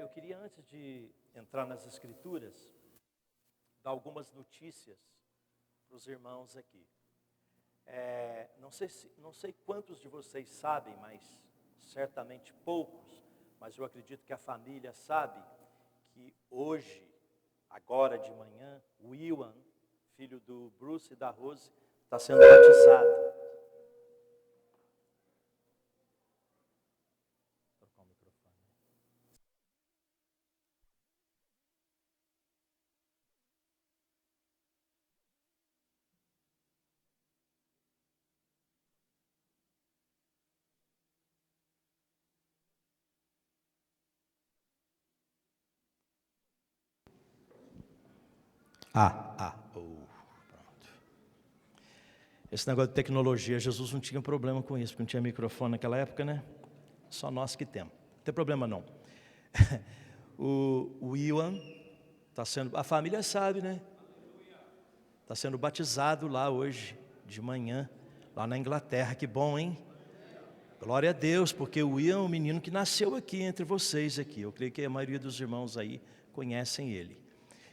Eu queria, antes de entrar nas Escrituras, dar algumas notícias para os irmãos aqui. Não sei quantos de vocês sabem, mas certamente poucos, mas eu acredito que a família sabe que hoje, agora de manhã, o Iwan, filho do Bruce e da Rose, está sendo batizado. Pronto. Esse negócio de tecnologia, Jesus não tinha problema com isso, porque não tinha microfone naquela época, né? Só nós que temos. Não tem problema não. O Iwan está sendo, a família sabe, né? Está sendo batizado lá hoje, de manhã, lá na Inglaterra. Que bom, hein? Glória a Deus, porque o Iwan é um menino que nasceu aqui entre vocês aqui. Eu creio que a maioria dos irmãos aí conhecem ele.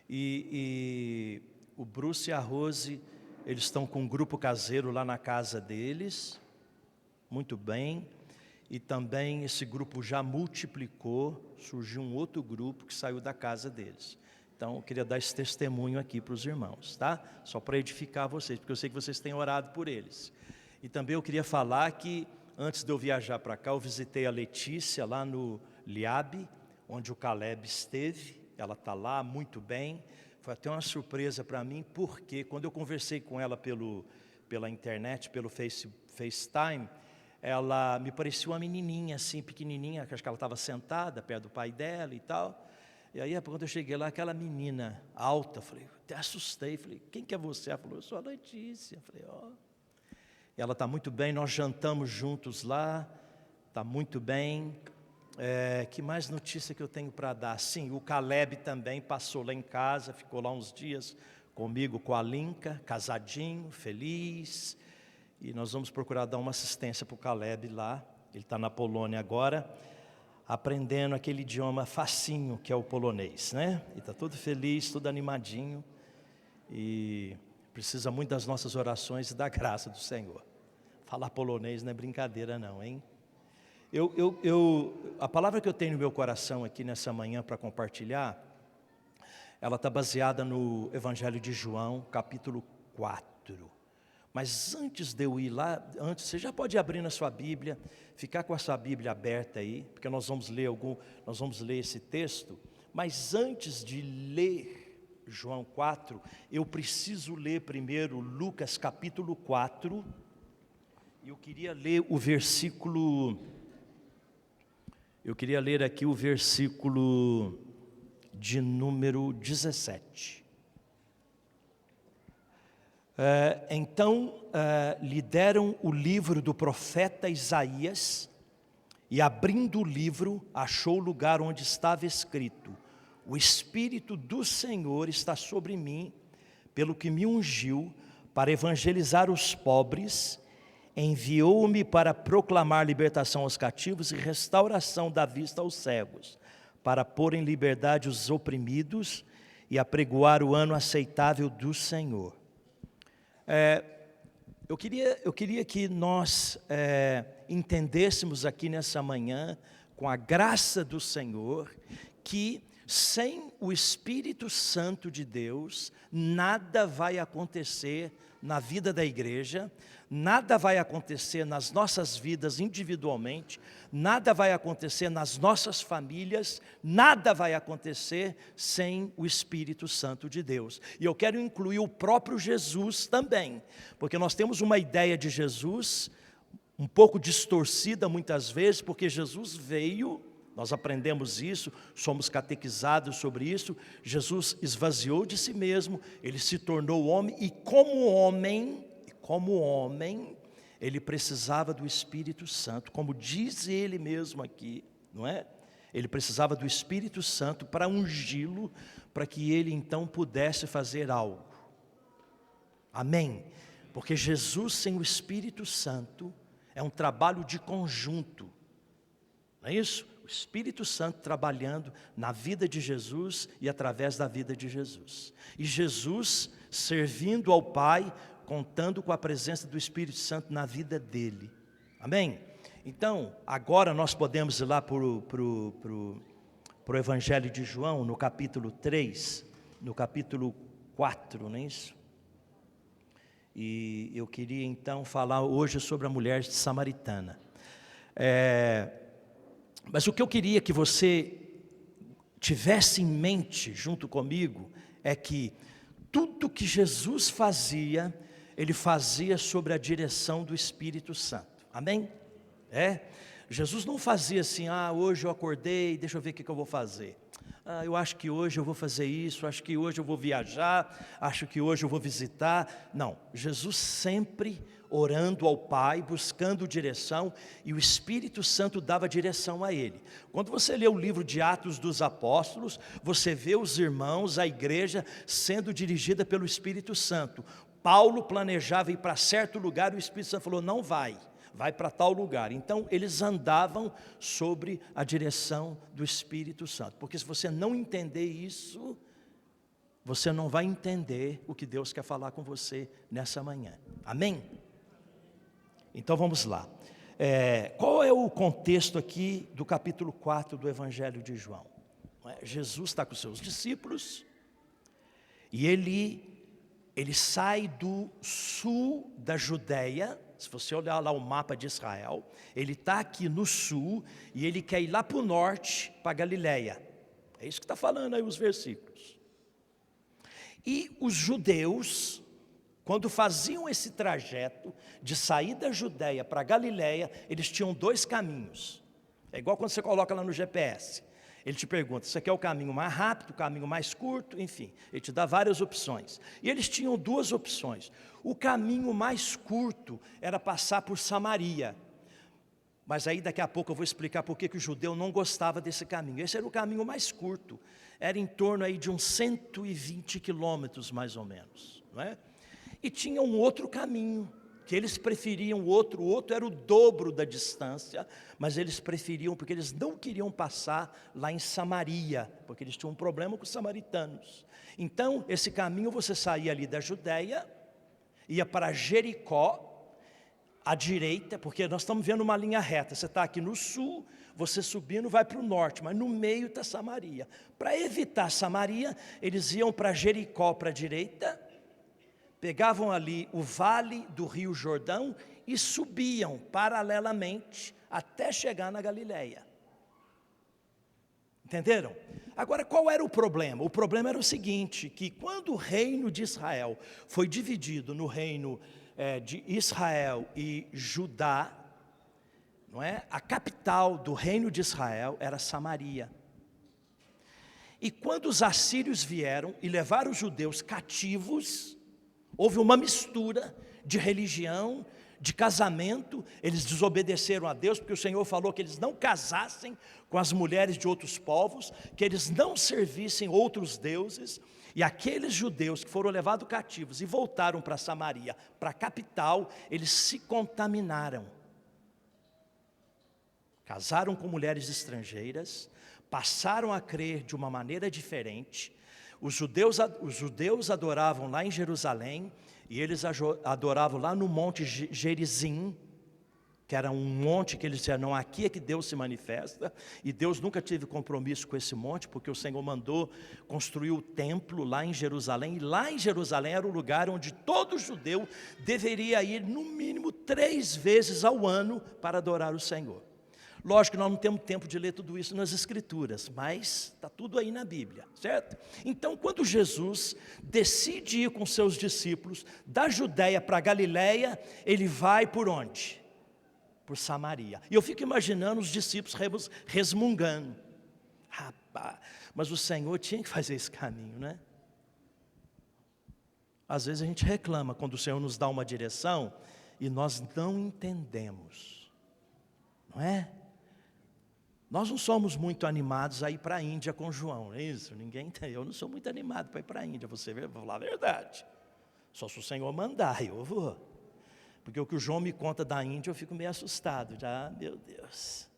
E o Bruce e a Rose, eles estão com um grupo caseiro lá na casa deles, muito bem, e também esse grupo já multiplicou, surgiu um outro grupo que saiu da casa deles. Então eu queria dar esse testemunho aqui para os irmãos, tá? Só para edificar vocês, porque eu sei que vocês têm orado por eles. E também eu queria falar que, antes de eu viajar para cá, eu visitei a Letícia lá no Liabe, onde o Caleb esteve. Ela está lá muito bem. Foi até uma surpresa para mim, porque quando eu conversei com ela pela internet, pelo FaceTime, ela me parecia uma menininha assim, pequenininha, acho que ela estava sentada perto do pai dela e tal. E aí, quando eu cheguei lá, aquela menina alta, falei, até assustei, falei, quem que é você? Ela falou, eu sou a Letícia. Falei, ó. Ela está muito bem, nós jantamos juntos lá, está muito bem. Que mais notícia que eu tenho para dar? Sim, o Caleb também passou lá em casa, ficou lá uns dias comigo, com a Linka, casadinho, feliz. E nós vamos procurar dar uma assistência para o Caleb lá. Ele está na Polônia agora, aprendendo aquele idioma facinho que é o polonês, né? E está todo feliz, todo animadinho. E precisa muito das nossas orações e da graça do Senhor. Falar polonês não é brincadeira não, hein? A palavra que eu tenho no meu coração aqui nessa manhã para compartilhar, ela está baseada no Evangelho de João, capítulo 4. Mas antes de eu ir lá, você já pode abrir na sua Bíblia, ficar com a sua Bíblia aberta aí, porque nós vamos ler esse texto. Mas antes de ler João 4, eu preciso ler primeiro Lucas capítulo 4. E eu queria ler aqui o versículo de número 17. Então lhe deram o livro do profeta Isaías, e abrindo o livro, achou o lugar onde estava escrito: o Espírito do Senhor está sobre mim, pelo que me ungiu para evangelizar os pobres, enviou-me para proclamar libertação aos cativos e restauração da vista aos cegos, para pôr em liberdade os oprimidos e apregoar o ano aceitável do Senhor. Eu queria que nós entendêssemos aqui nessa manhã, com a graça do Senhor, que sem o Espírito Santo de Deus, nada vai acontecer na vida da igreja, nada vai acontecer nas nossas vidas individualmente, nada vai acontecer nas nossas famílias, nada vai acontecer sem o Espírito Santo de Deus. E eu quero incluir o próprio Jesus também, porque nós temos uma ideia de Jesus um pouco distorcida muitas vezes, porque Jesus veio, nós aprendemos isso, somos catequizados sobre isso. Jesus esvaziou de si mesmo, ele se tornou homem, e como homem, ele precisava do Espírito Santo, como diz ele mesmo aqui, não é? Ele precisava do Espírito Santo para ungí-lo, para que ele então pudesse fazer algo. Amém? Porque Jesus sem o Espírito Santo é um trabalho de conjunto, não é isso? O Espírito Santo trabalhando na vida de Jesus e através da vida de Jesus. E Jesus servindo ao Pai, contando com a presença do Espírito Santo na vida dele. Amém? Então, agora nós podemos ir lá para o Evangelho de João, no capítulo 3, no capítulo 4, não é isso? E eu queria então falar hoje sobre a mulher samaritana. Mas o que eu queria que você tivesse em mente junto comigo é que tudo que Jesus fazia, Ele fazia sobre a direção do Espírito Santo. Amém? Jesus não fazia assim, hoje eu acordei, deixa eu ver o que eu vou fazer. Eu acho que hoje eu vou fazer isso, acho que hoje eu vou viajar, acho que hoje eu vou visitar. Não, Jesus sempre orando ao Pai, buscando direção, e o Espírito Santo dava direção a ele. Quando você lê o livro de Atos dos Apóstolos, você vê os irmãos, a igreja sendo dirigida pelo Espírito Santo. Paulo planejava ir para certo lugar, o Espírito Santo falou, não vai para tal lugar. Então eles andavam sobre a direção do Espírito Santo, porque se você não entender isso, você não vai entender o que Deus quer falar com você nessa manhã. Amém? Então vamos lá. Qual é o contexto aqui do capítulo 4 do Evangelho de João? Jesus está com seus discípulos e ele sai do sul da Judéia. Se você olhar lá o mapa de Israel, ele está aqui no sul e ele quer ir lá para o norte, para Galiléia. É isso que está falando aí os versículos. E os judeus, quando faziam esse trajeto de sair da Judéia para Galiléia, eles tinham dois caminhos. É igual quando você coloca lá no GPS. Ele te pergunta, você quer o caminho mais rápido, o caminho mais curto, enfim. Ele te dá várias opções. E eles tinham duas opções. O caminho mais curto era passar por Samaria. Mas aí daqui a pouco eu vou explicar por que o judeu não gostava desse caminho. Esse era o caminho mais curto. Era em torno aí de uns 120 quilômetros mais ou menos. Não é? E tinha um outro caminho, que eles preferiam o outro era o dobro da distância, mas eles preferiam, porque eles não queriam passar lá em Samaria, porque eles tinham um problema com os samaritanos. Então, esse caminho você saía ali da Judéia, ia para Jericó, à direita, porque nós estamos vendo uma linha reta, você está aqui no sul, você subindo vai para o norte, mas no meio está Samaria. Para evitar Samaria, eles iam para Jericó para a direita, pegavam ali o vale do rio Jordão e subiam paralelamente até chegar na Galiléia. Entenderam? Agora, qual era o problema? O problema era o seguinte, que quando o reino de Israel foi dividido no reino de Israel e Judá, não é? A capital do reino de Israel era Samaria. E quando os assírios vieram e levaram os judeus cativos, houve uma mistura de religião, de casamento. Eles desobedeceram a Deus, porque o Senhor falou que eles não casassem com as mulheres de outros povos, que eles não servissem outros deuses. E aqueles judeus que foram levados cativos e voltaram para Samaria, para a capital, eles se contaminaram. Casaram com mulheres estrangeiras, passaram a crer de uma maneira diferente. Os judeus adoravam lá em Jerusalém, e eles adoravam lá no monte Gerizim, que era um monte que eles diziam, não, aqui é que Deus se manifesta, e Deus nunca teve compromisso com esse monte, porque o Senhor mandou construir o templo lá em Jerusalém, e lá em Jerusalém era o lugar onde todo judeu deveria ir no mínimo 3 vezes ao ano para adorar o Senhor. Lógico que nós não temos tempo de ler tudo isso nas Escrituras, mas está tudo aí na Bíblia, certo? Então, quando Jesus decide ir com seus discípulos da Judéia para Galiléia, ele vai por onde? Por Samaria. E eu fico imaginando os discípulos resmungando. Rapaz, mas o Senhor tinha que fazer esse caminho, né? Às vezes a gente reclama quando o Senhor nos dá uma direção e nós não entendemos, não é? Nós não somos muito animados a ir para a Índia com João, não é isso? Eu não sou muito animado para ir para a Índia, vou falar a verdade. Só se o Senhor mandar, eu vou. Porque o que o João me conta da Índia, eu fico meio assustado. Já, meu Deus.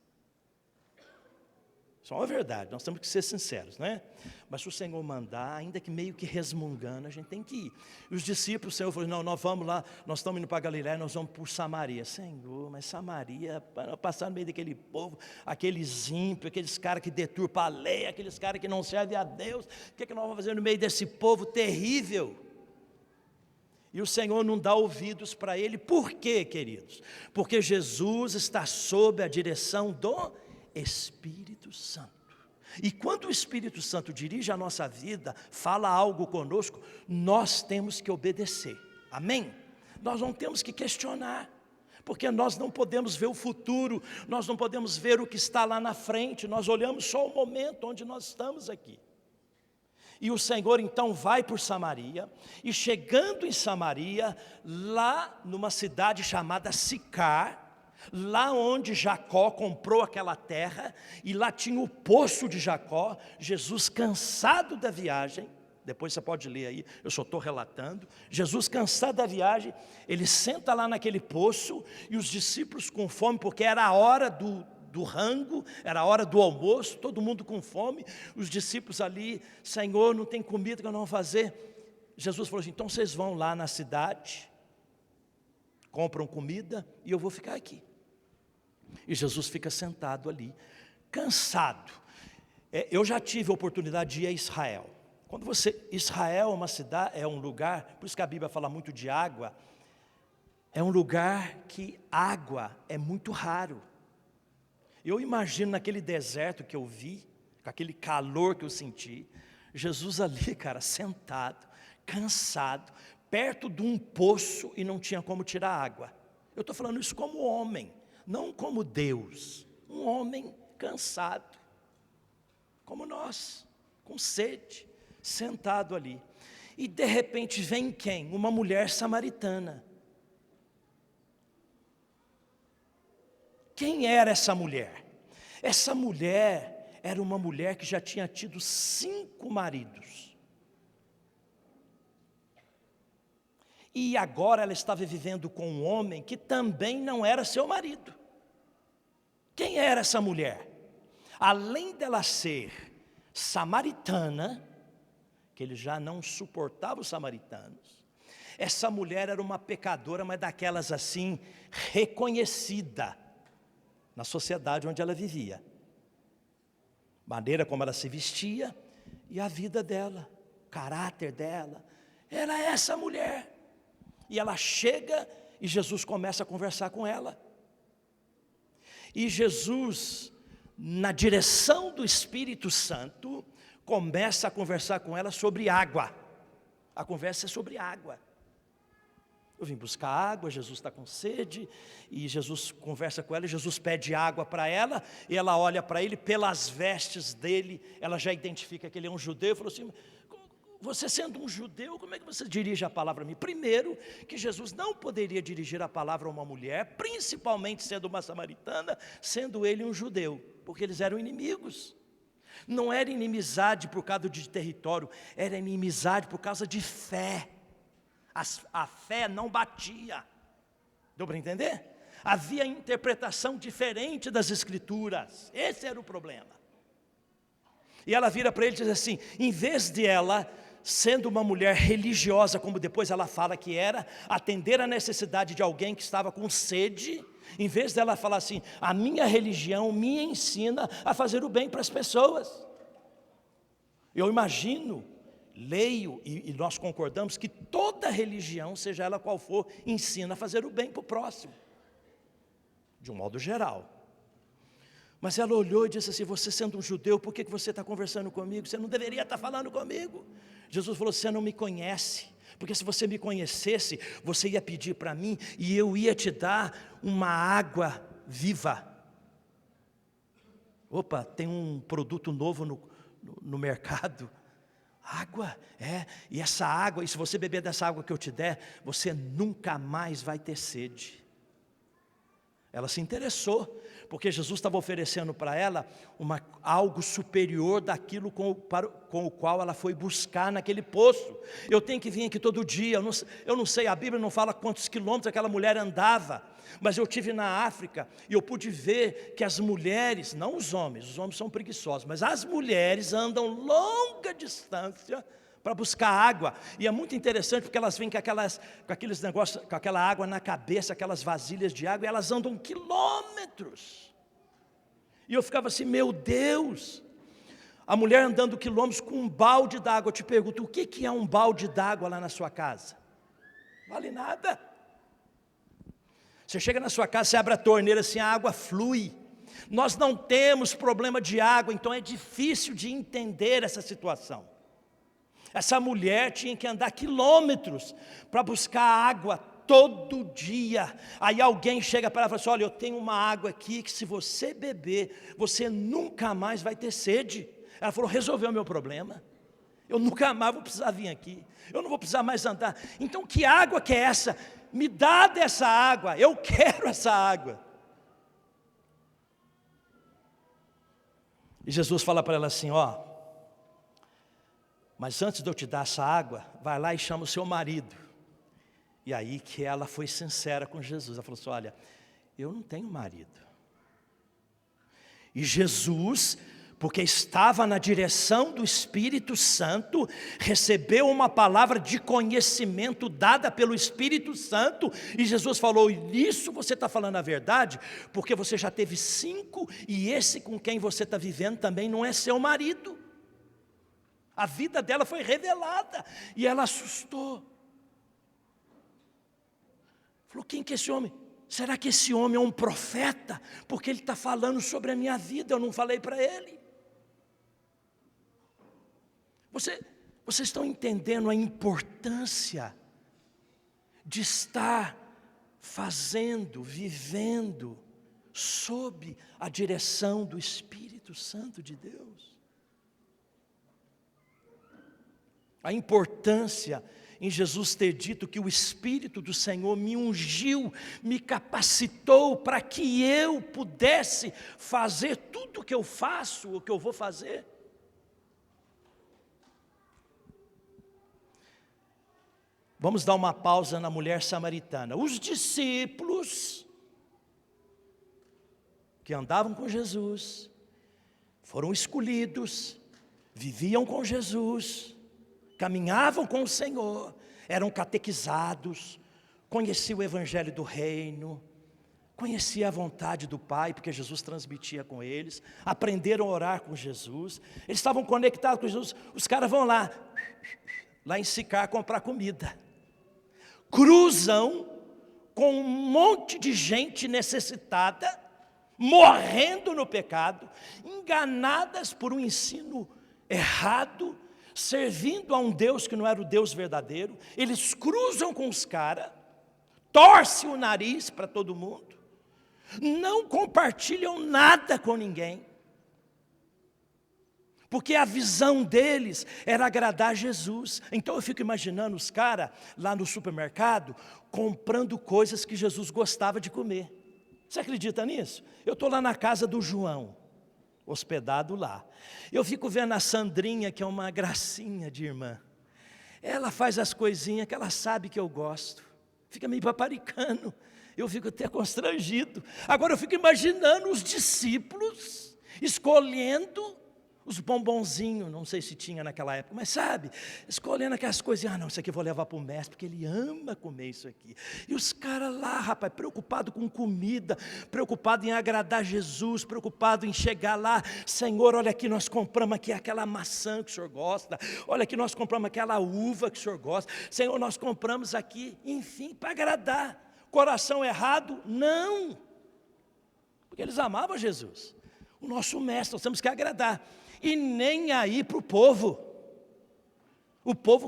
Isso é uma verdade, nós temos que ser sinceros, né? Mas se o Senhor mandar, ainda que meio que resmungando, a gente tem que ir. E os discípulos, o Senhor falou, não, nós vamos lá, nós estamos indo para Galiléia, nós vamos por Samaria. Senhor, mas Samaria, para passar no meio daquele povo, aqueles ímpios, aqueles caras que deturpam a lei, aqueles caras que não servem a Deus, o que nós vamos fazer no meio desse povo terrível? E o Senhor não dá ouvidos para ele, por quê, queridos? Porque Jesus está sob a direção do Espírito Santo. E quando o Espírito Santo dirige a nossa vida, fala algo conosco, nós temos que obedecer, amém? Nós não temos que questionar, porque nós não podemos ver o futuro, nós não podemos ver o que está lá na frente, nós olhamos só o momento onde nós estamos aqui. E o Senhor então vai por Samaria, e chegando em Samaria, lá numa cidade chamada Sicar, lá onde Jacó comprou aquela terra, e lá tinha o poço de Jacó, Jesus cansado da viagem, depois você pode ler aí, eu só estou relatando, Jesus cansado da viagem, ele senta lá naquele poço, e os discípulos com fome, porque era a hora do rango, era a hora do almoço, todo mundo com fome, os discípulos ali, Senhor, não tem comida que nós vamos fazer. Jesus falou assim, então vocês vão lá na cidade, compram comida, e eu vou ficar aqui. E Jesus fica sentado ali, cansado. Eu já tive a oportunidade de ir a Israel. Israel é uma cidade, é um lugar, por isso que a Bíblia fala muito de água, é um lugar que água é muito raro. Eu imagino naquele deserto que eu vi, com aquele calor que eu senti, Jesus ali, cara, sentado, cansado, perto de um poço e não tinha como tirar água. Eu estou falando isso como homem, não como Deus. Um homem cansado, como nós, com sede, sentado ali. E de repente vem quem? Uma mulher samaritana. Quem era essa mulher? Essa mulher era uma mulher que já tinha tido 5 maridos. E agora ela estava vivendo com um homem que também não era seu marido. Quem era essa mulher? Além dela ser samaritana, que ele já não suportava os samaritanos, essa mulher era uma pecadora, mas daquelas assim, reconhecida na sociedade onde ela vivia, maneira como ela se vestia e a vida dela, o caráter dela, era essa mulher. E ela chega e Jesus começa a conversar com ela. E Jesus, na direção do Espírito Santo, começa a conversar com ela sobre água. A conversa é sobre água. Eu vim buscar água, Jesus está com sede, e Jesus conversa com ela, e Jesus pede água para ela, e ela olha para ele, pelas vestes dele, ela já identifica que ele é um judeu, e falou assim, você sendo um judeu, como é que você dirige a palavra a mim? Primeiro, que Jesus não poderia dirigir a palavra a uma mulher, principalmente sendo uma samaritana, sendo ele um judeu, porque eles eram inimigos. Não era inimizade por causa de território, era inimizade por causa de fé. A fé não batia. Deu para entender? Havia interpretação diferente das Escrituras. Esse era o problema. E ela vira para ele e diz assim, em vez de ela, sendo uma mulher religiosa, como depois ela fala que era, atender a necessidade de alguém que estava com sede, em vez dela falar assim, a minha religião me ensina a fazer o bem para as pessoas. Eu imagino, leio e nós concordamos que toda religião, seja ela qual for, ensina a fazer o bem para o próximo, de um modo geral. Mas ela olhou e disse assim, você sendo um judeu, por que você está conversando comigo? Você não deveria estar falando comigo. Jesus falou, você não me conhece, porque se você me conhecesse, você ia pedir para mim, e eu ia te dar uma água viva. Opa, tem um produto novo no mercado, água, e essa água, e se você beber dessa água que eu te der, você nunca mais vai ter sede. Ela se interessou, porque Jesus estava oferecendo para ela algo superior daquilo com o qual ela foi buscar naquele poço. Eu tenho que vir aqui todo dia, eu não sei, a Bíblia não fala quantos quilômetros aquela mulher andava, mas eu estive na África e eu pude ver que as mulheres, não os homens são preguiçosos, mas as mulheres andam longa distância para buscar água, e é muito interessante porque elas vêm com aqueles negócios, com aquela água na cabeça, aquelas vasilhas de água, e elas andam quilômetros, e eu ficava assim, meu Deus, a mulher andando quilômetros com um balde d'água. Eu te pergunto, o que é um balde d'água lá na sua casa? Vale nada. Você chega na sua casa, você abre a torneira assim, a água flui. Nós não temos problema de água, então é difícil de entender essa situação. Essa mulher tinha que andar quilômetros para buscar água todo dia. Aí alguém chega para ela e fala assim, olha, eu tenho uma água aqui que se você beber, você nunca mais vai ter sede. Ela falou, resolveu o meu problema. Eu nunca mais vou precisar vir aqui. Eu não vou precisar mais andar. Então que água que é essa? Me dá dessa água, eu quero essa água. E Jesus fala para ela assim, ó, mas antes de eu te dar essa água, vai lá e chama o seu marido. E aí que ela foi sincera com Jesus, ela falou assim, olha, eu não tenho marido. E Jesus, porque estava na direção do Espírito Santo, recebeu uma palavra de conhecimento dada pelo Espírito Santo, e Jesus falou, isso você está falando a verdade, porque você já teve 5, e esse com quem você está vivendo também não é seu marido. A vida dela foi revelada, e ela assustou. Falou, quem que é esse homem? Será que esse homem é um profeta? Porque ele está falando sobre a minha vida, eu não falei para ele. Vocês estão entendendo a importância de estar fazendo, vivendo, sob a direção do Espírito Santo de Deus? A importância em Jesus ter dito que o Espírito do Senhor me ungiu, me capacitou para que eu pudesse fazer tudo o que eu faço, o que eu vou fazer. Vamos dar uma pausa na mulher samaritana. Os discípulos que andavam com Jesus, foram escolhidos, viviam com Jesus, caminhavam com o Senhor, eram catequizados, conheciam o Evangelho do Reino, conheciam a vontade do Pai, porque Jesus transmitia com eles, aprenderam a orar com Jesus, eles estavam conectados com Jesus. Os caras vão lá em Sicar comprar comida, cruzam com um monte de gente necessitada, morrendo no pecado, enganadas por um ensino errado, servindo a um Deus que não era o Deus verdadeiro. Eles cruzam com os caras, torcem o nariz para todo mundo, não compartilham nada com ninguém, porque a visão deles era agradar Jesus. Então eu fico imaginando os caras lá no supermercado, comprando coisas que Jesus gostava de comer. Você acredita nisso? Eu estou lá na casa do João, hospedado lá. Eu fico vendo a Sandrinha, que é uma gracinha de irmã. Ela faz as coisinhas que ela sabe que eu gosto. Fica meio paparicando. Eu fico até constrangido. Agora eu fico imaginando os discípulos escolhendo os bombonzinhos, não sei se tinha naquela época, mas sabe, escolhendo aquelas coisinhas, não, isso aqui eu vou levar para o mestre, porque ele ama comer isso aqui. E os caras lá, rapaz, preocupado com comida, preocupado em agradar Jesus, preocupado em chegar lá, Senhor, olha aqui, nós compramos aqui aquela maçã que o Senhor gosta, olha aqui, nós compramos aquela uva que o Senhor gosta, Senhor, nós compramos aqui, enfim, para agradar. Coração errado? Não, porque eles amavam Jesus, o nosso mestre, nós temos que agradar. E nem aí para o povo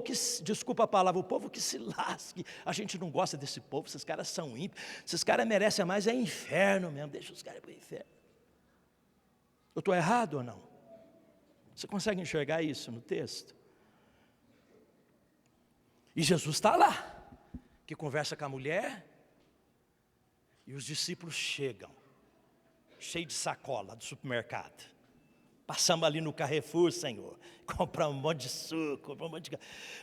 que, desculpa a palavra, o povo que se lasque. A gente não gosta desse povo, esses caras são ímpios, esses caras merecem mais, é inferno mesmo, deixa os caras para o inferno. Eu estou errado ou não? Você consegue enxergar isso no texto? E Jesus está lá, que conversa com a mulher, e os discípulos chegam. cheio de sacola do supermercado. Passamos ali no Carrefour, Senhor, compramos um monte de suco,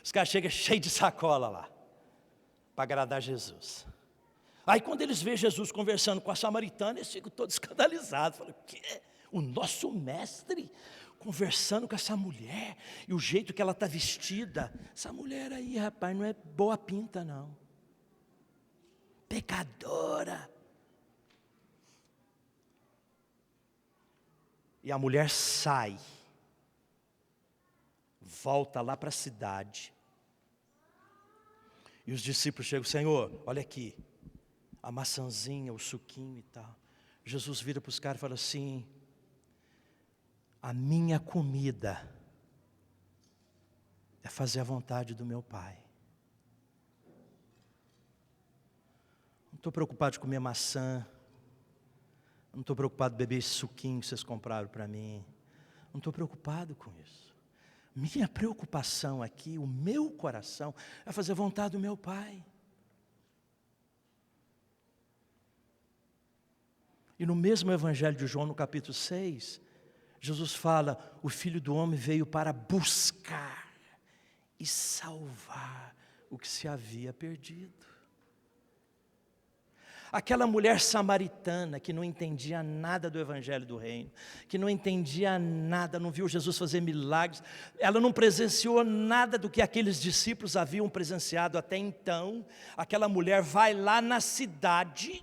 os caras chegam cheios de sacola lá, para agradar Jesus. Aí quando eles veem Jesus conversando com a samaritana, eles ficam todos escandalizados. Falam, o quê? O nosso mestre conversando com essa mulher, e o jeito que ela está vestida. Essa mulher aí, rapaz, não é boa pinta não. Pecadora. E a mulher sai, volta lá para a cidade. E os discípulos chegam, Senhor, olha aqui, a maçãzinha, o suquinho e tal. Jesus vira para os caras e fala assim, a minha comida é fazer a vontade do meu Pai. Não estou preocupado de comer maçã. Não estou preocupado em beber esse suquinho que vocês compraram para mim. Não estou preocupado com isso. Minha preocupação aqui, o meu coração, é fazer a vontade do meu Pai. E no mesmo Evangelho de João, no capítulo 6, Jesus fala, o Filho do Homem veio para buscar e salvar o que se havia perdido. Aquela mulher samaritana que não entendia nada do Evangelho do Reino, que não entendia nada, não viu Jesus fazer milagres, ela não presenciou nada do que aqueles discípulos haviam presenciado até então. Aquela mulher vai lá na cidade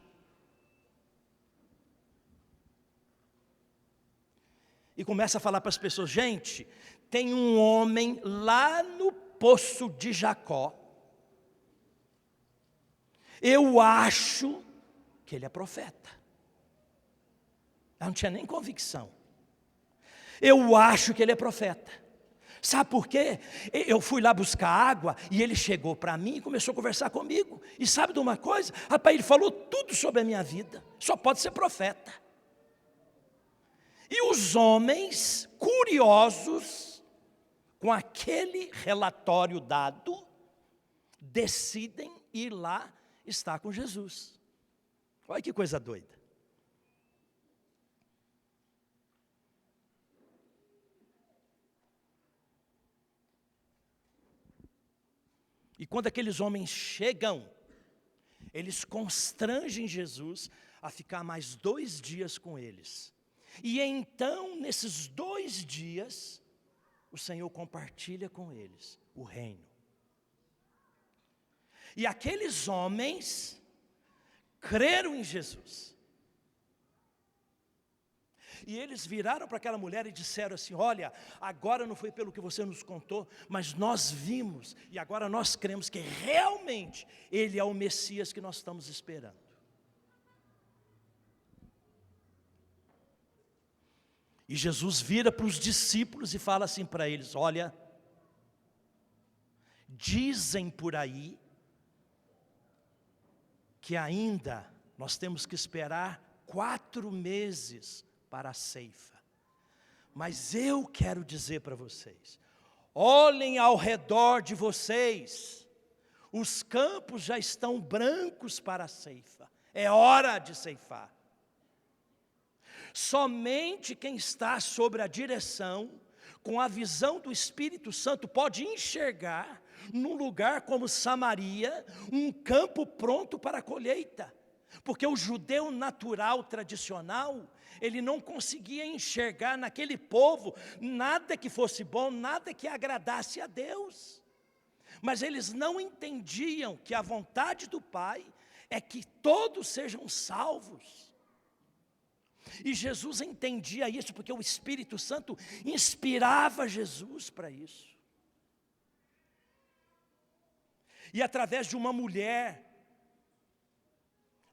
e começa a falar para as pessoas, gente, tem um homem lá no poço de Jacó, eu acho que ele é profeta. Ela não tinha nem convicção. Eu acho que ele é profeta. Sabe por quê? Eu fui lá buscar água e ele chegou para mim e começou a conversar comigo. E sabe de uma coisa? Rapaz, ele falou tudo sobre a minha vida. Só pode ser profeta. E os homens, curiosos com aquele relatório dado, decidem ir lá estar com Jesus. Olha que coisa doida. E quando aqueles homens chegam, eles constrangem Jesus a ficar mais 2 dias com eles. E então, nesses 2 dias, o Senhor compartilha com eles o reino. E aqueles homens creram em Jesus. E eles viraram para aquela mulher e disseram assim, olha, agora não foi pelo que você nos contou, mas nós vimos, e agora nós cremos que realmente Ele é o Messias que nós estamos esperando. E Jesus vira para os discípulos e fala assim para eles, olha, dizem por aí, que ainda nós temos que esperar 4 meses para a ceifa. Mas eu quero dizer para vocês, olhem ao redor de vocês, os campos já estão brancos para a ceifa, é hora de ceifar. Somente quem está sobre a direção, com a visão do Espírito Santo, pode enxergar num lugar como Samaria, um campo pronto para a colheita. Porque o judeu natural, tradicional, ele não conseguia enxergar naquele povo nada que fosse bom, nada que agradasse a Deus. Mas eles não entendiam que a vontade do Pai é que todos sejam salvos. E Jesus entendia isso, porque o Espírito Santo inspirava Jesus para isso. E através de uma mulher,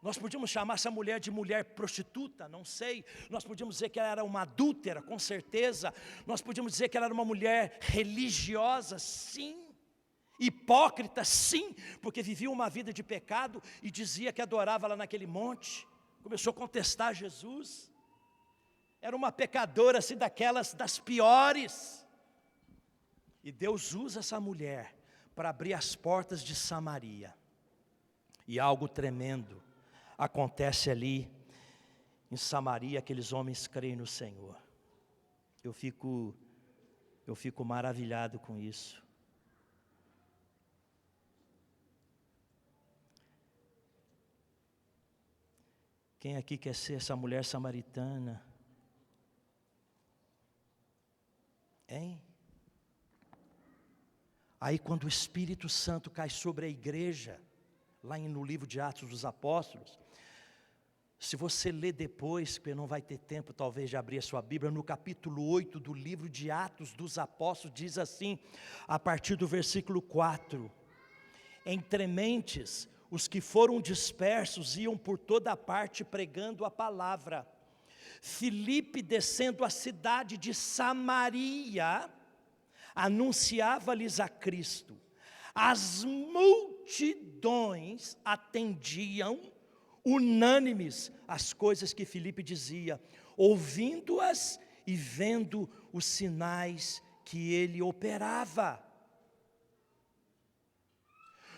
nós podíamos chamar essa mulher de mulher prostituta, não sei. Nós podíamos dizer que ela era uma adúltera, com certeza. Nós podíamos dizer que ela era uma mulher religiosa, sim. Hipócrita, sim, porque vivia uma vida de pecado e dizia que adorava lá naquele monte. Começou a contestar Jesus. Era uma pecadora assim daquelas das piores. E Deus usa essa mulher para abrir as portas de Samaria. E algo tremendo acontece ali em Samaria aqueles homens creem no Senhor. Eu fico maravilhado com isso. Quem aqui quer ser essa mulher samaritana? Hein? Aí quando o Espírito Santo cai sobre a igreja, lá no livro de Atos dos Apóstolos, se você ler depois, porque não vai ter tempo talvez de abrir a sua Bíblia, no capítulo 8 do livro de Atos dos Apóstolos, diz assim, a partir do versículo 4, entre mentes, os que foram dispersos iam por toda parte pregando a palavra. Filipe, descendo a cidade de Samaria, anunciava-lhes a Cristo. As multidões atendiam unânimes as coisas que Filipe dizia, ouvindo-as e vendo os sinais que ele operava.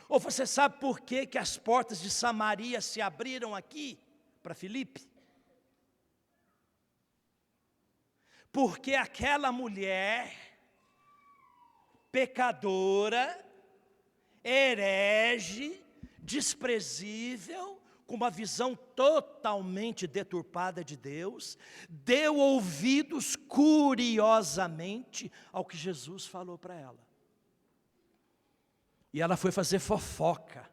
Ou você sabe por que as portas de Samaria se abriram aqui para Filipe? Porque aquela mulher pecadora, herege, desprezível, com uma visão totalmente deturpada de Deus, deu ouvidos curiosamente ao que Jesus falou para ela. E ela foi fazer fofoca,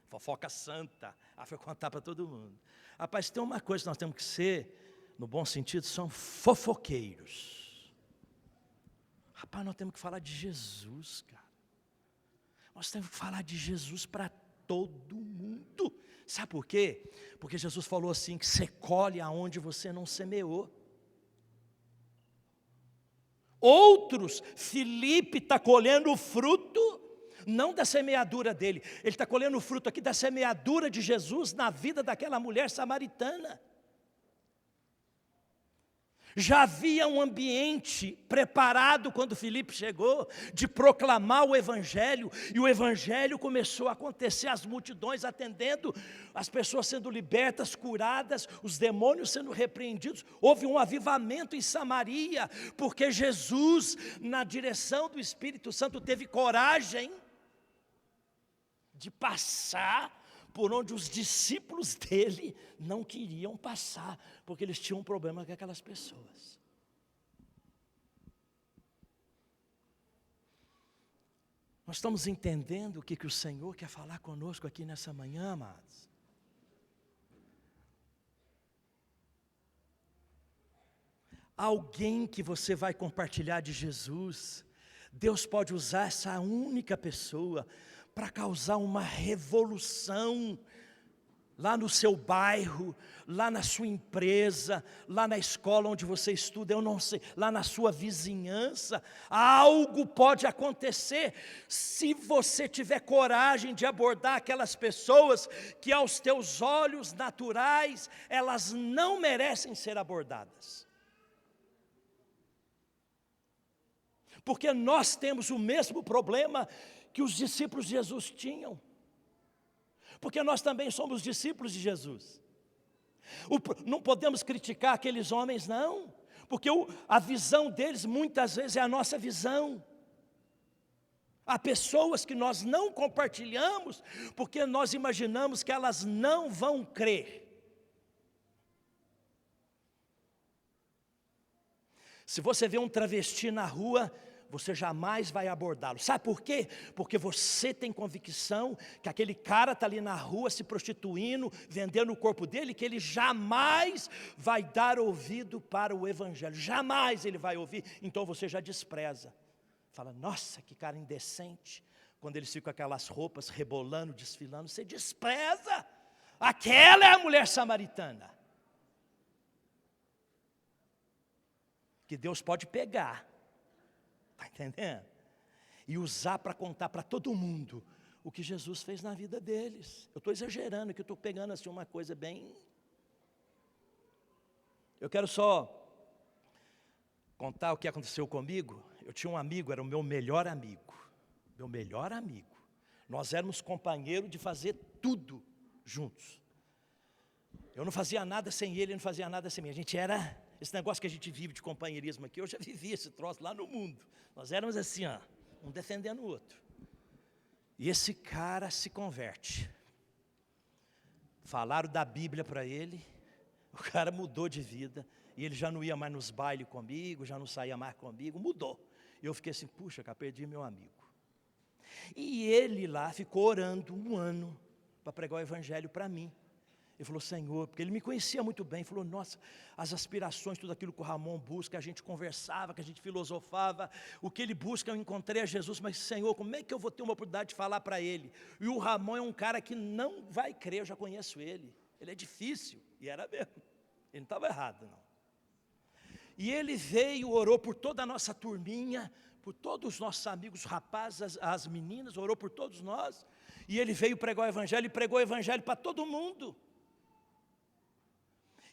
fofoca santa, ela foi contar para todo mundo. Rapaz, tem uma coisa que nós temos que ser, no bom sentido, são fofoqueiros. Rapaz, nós temos que falar de Jesus, cara. Nós temos que falar de Jesus para todo mundo. Sabe por quê? Porque Jesus falou assim, que você colhe aonde você não semeou. Outros, Filipe está colhendo o fruto, não da semeadura dele, ele está colhendo o fruto aqui da semeadura de Jesus na vida daquela mulher samaritana. Já havia um ambiente preparado quando Filipe chegou, de proclamar o Evangelho, e o Evangelho começou a acontecer, as multidões atendendo, as pessoas sendo libertas, curadas, os demônios sendo repreendidos. Houve um avivamento em Samaria, porque Jesus, na direção do Espírito Santo, teve coragem de passar por onde os discípulos dele não queriam passar, porque eles tinham um problema com aquelas pessoas. Nós estamos entendendo o que o Senhor quer falar conosco aqui nessa manhã, amados? Alguém que você vai compartilhar de Jesus, Deus pode usar essa única pessoa para causar uma revolução lá no seu bairro, lá na sua empresa, lá na escola onde você estuda, eu não sei, lá na sua vizinhança. Algo pode acontecer se você tiver coragem de abordar aquelas pessoas que aos teus olhos naturais, elas não merecem ser abordadas. Porque nós temos o mesmo problema que os discípulos de Jesus tinham, porque nós também somos discípulos de Jesus. Não podemos criticar aqueles homens, não, porque a visão deles muitas vezes é a nossa visão. Há pessoas que nós não compartilhamos, porque nós imaginamos que elas não vão crer. Se você vê um travesti na rua, você jamais vai abordá-lo. Sabe por quê? Porque você tem convicção que aquele cara está ali na rua se prostituindo, vendendo o corpo dele, que ele jamais vai dar ouvido para o Evangelho. Jamais ele vai ouvir, então você já despreza. Fala, nossa, que cara indecente. Quando eles ficam com aquelas roupas rebolando, desfilando, você despreza. Aquela é a mulher samaritana. Que Deus pode pegar. Está entendendo? E usar para contar para todo mundo o que Jesus fez na vida deles. Eu estou exagerando, que eu estou pegando assim uma coisa bem... Eu quero só contar o que aconteceu comigo. Eu tinha um amigo, era o meu melhor amigo. Meu melhor amigo. Nós éramos companheiros de fazer tudo juntos. Eu não fazia nada sem ele, ele não fazia nada sem mim. A gente era, esse negócio que a gente vive de companheirismo aqui, eu já vivi esse troço lá no mundo. Nós éramos assim, ó, um defendendo o outro. E esse cara se converte. Falaram da Bíblia para ele, o cara mudou de vida, e ele já não ia mais nos bailes comigo, já não saía mais comigo, mudou. E eu fiquei assim, puxa, cara, perdi meu amigo. E ele lá ficou orando 1 ano para pregar o evangelho para mim. Ele falou, Senhor, porque ele me conhecia muito bem, falou, nossa, as aspirações, tudo aquilo que o Ramon busca, a gente conversava, que a gente filosofava, o que ele busca, eu encontrei a Jesus, mas Senhor, como é que eu vou ter uma oportunidade de falar para ele? E o Ramon é um cara que não vai crer, eu já conheço ele é difícil, e era mesmo, ele não estava errado não. E ele veio, orou por toda a nossa turminha, por todos os nossos amigos, rapazes, as meninas, orou por todos nós, e ele veio pregar o evangelho, e pregou o evangelho para todo mundo.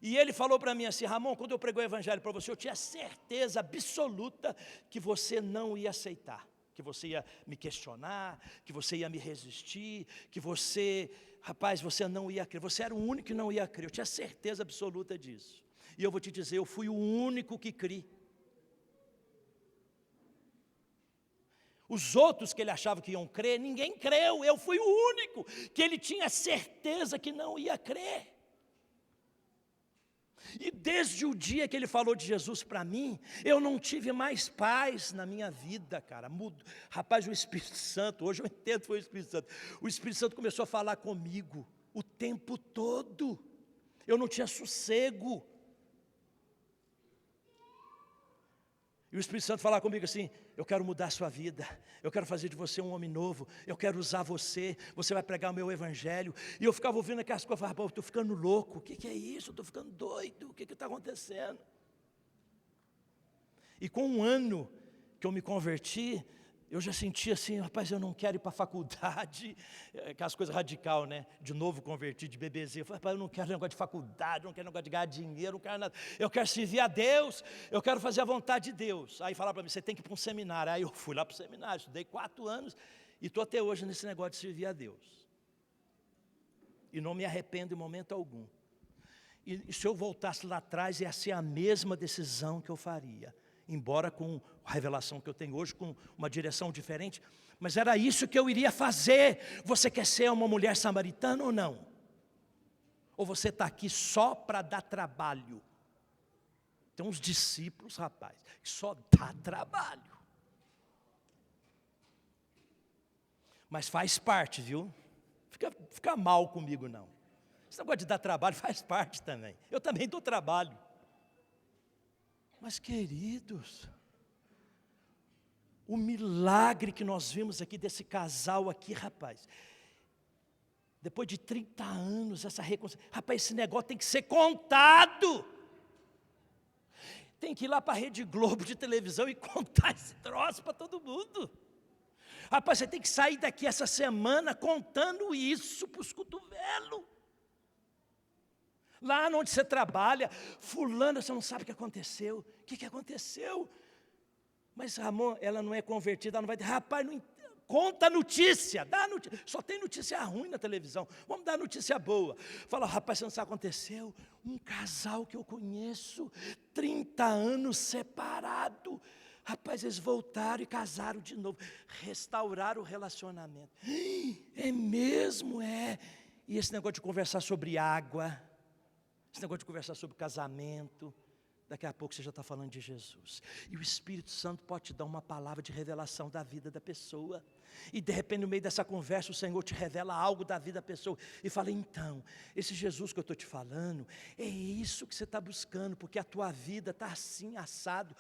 E ele falou para mim assim, Ramon, quando eu preguei o evangelho para você, eu tinha certeza absoluta que você não ia aceitar, que você ia me questionar, que você ia me resistir, que você, rapaz, você não ia crer, você era o único que não ia crer, eu tinha certeza absoluta disso. E eu vou te dizer, eu fui o único que criei. Os outros que ele achava que iam crer, ninguém creu, eu fui o único que ele tinha certeza que não ia crer. E desde o dia que ele falou de Jesus para mim, eu não tive mais paz na minha vida, cara. Rapaz, o Espírito Santo, hoje eu entendo que foi o Espírito Santo. O Espírito Santo começou a falar comigo o tempo todo. Eu não tinha sossego. E o Espírito Santo falava comigo assim, eu quero mudar a sua vida, eu quero fazer de você um homem novo, eu quero usar você, você vai pregar o meu evangelho. E eu ficava ouvindo aquelas coisas, eu falava, eu estou ficando louco, o que é isso? Eu estou ficando doido, o que está acontecendo? E com 1 ano que eu me converti, eu já sentia assim, rapaz, eu não quero ir para a faculdade, aquelas coisas radical, né? De novo convertido, de bebezinho. Eu falei, rapaz, eu não quero negócio de faculdade, eu não quero negócio de ganhar dinheiro, não quero nada. Eu quero servir a Deus, eu quero fazer a vontade de Deus. Aí falaram para mim, você tem que ir para um seminário. Aí eu fui lá para o seminário, estudei 4 anos e estou até hoje nesse negócio de servir a Deus. E não me arrependo em momento algum. E se eu voltasse lá atrás, ia ser a mesma decisão que eu faria. Embora com a revelação que eu tenho hoje, com uma direção diferente, mas era isso que eu iria fazer. Você quer ser uma mulher samaritana ou não? Ou você está aqui só para dar trabalho? Tem uns discípulos, rapaz, que só dá trabalho. Mas faz parte, viu? Fica mal comigo não. Esse negócio de dar trabalho faz parte também. Eu também dou trabalho. Mas queridos, o milagre que nós vimos aqui desse casal aqui, rapaz, depois de 30 anos, essa reconciliação, rapaz, esse negócio tem que ser contado, tem que ir lá para a Rede Globo de televisão e contar esse troço para todo mundo. Rapaz, você tem que sair daqui essa semana contando isso para os cotovelos. Lá onde você trabalha, fulano, você não sabe o que aconteceu. O que aconteceu? Mas Ramon, ela não é convertida, ela não vai dizer, rapaz, não, conta a notícia, dá a notícia. Só tem notícia ruim na televisão, vamos dar notícia boa. Fala, rapaz, você não sabe o que aconteceu? Um casal que eu conheço, 30 anos separado. Rapaz, eles voltaram e casaram de novo, restauraram o relacionamento. É mesmo, é. E esse negócio de conversar sobre água, esse negócio de conversar sobre casamento, daqui a pouco você já está falando de Jesus. E o Espírito Santo pode te dar uma palavra de revelação da vida da pessoa. E de repente no meio dessa conversa o Senhor te revela algo da vida da pessoa. E fala, então, esse Jesus que eu estou te falando, é isso que você está buscando, porque a tua vida está assim, assado.